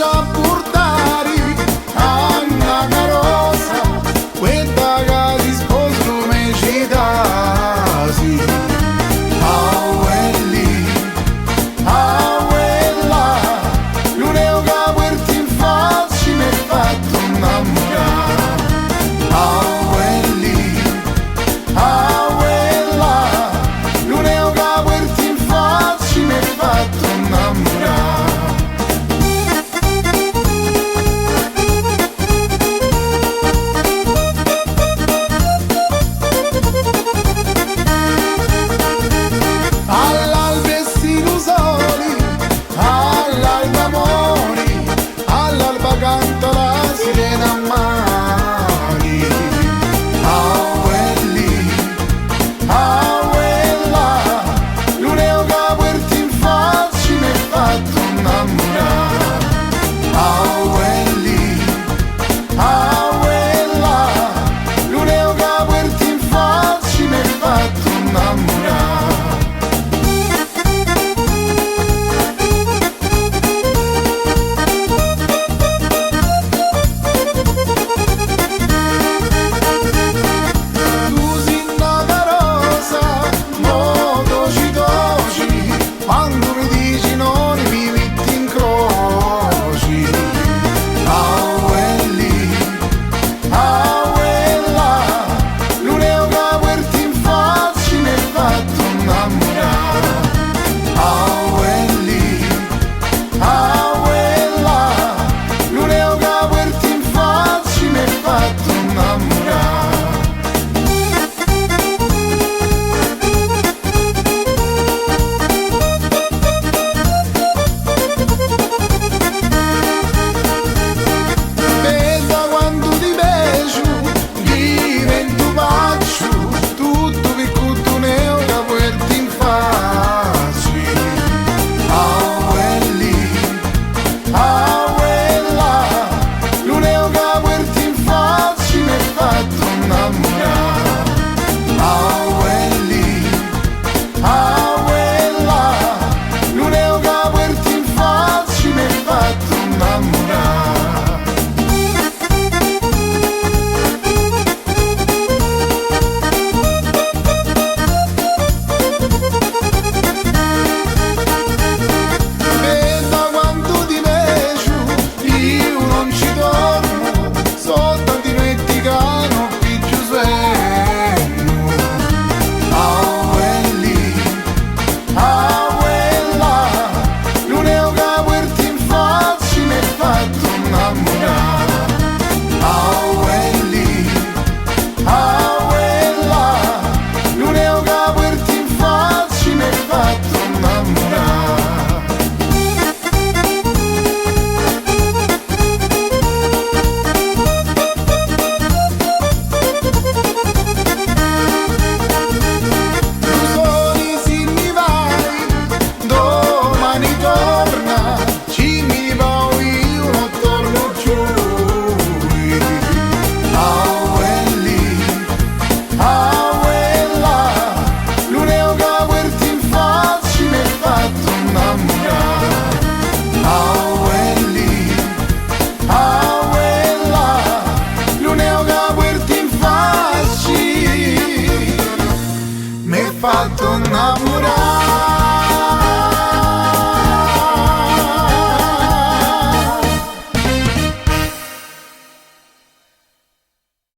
faccia portare a una carrozza, quella che si sposa come città, sì. Ah, quelli, ah, quella, l'unico che guardi in faccia mi ha fatto innamorare. Ah, quelli, ah, quella, l'unico che guardi in faccia mi ha fatto innamorare. All'alba e sinusoli, all'alba amori, all'alba canta la sirena a mani. Ah, quelli, ah, quella, l'unico che guardi in faccia mi ha fatto innamorare. Ah, quelli, ah, quella, l'unico che guardi in faccia mi ha fatto innamorare. Tu sei una rosa, modo ci toci, quando mi dici non mi metti in croci. Ah, quelli, ah, quella, l'unico che guardi in faccia mi ha fatto innamorare. Ah, quelli, ah, quella, l'unico che guardi in faccia mi ha fatto innamorare. Bella quando ti beso, divento pazzo, tutto piccolo neo che guardi in faccia. Ah, quelli, ah, quella, l'unico che guardi in faccia mi ha fatto innamorare. Ah, quelli, ah, quella, l'unico che guardi in faccia mi ha fatto innamorare. Bella quando ti vedo, io non ci dormo, so tanti notti che non più sonno. Ah, quelli, ah, quella, l'unico che guardi in faccia mi ha fatto innamorare. Ah, quelli, ah, quella, l'unico che guardi in faccia mi ha fatto innamorare. Tu soli se ne vai, domani torna, ci mi poi io non torno più. Ah, quelli, ah, quella, l'unico che guardi in faccia mi ha fatto innamorare. Ah, quelli, ah, quella, l'unico che guardi in faccia mi ha fatto innamorare.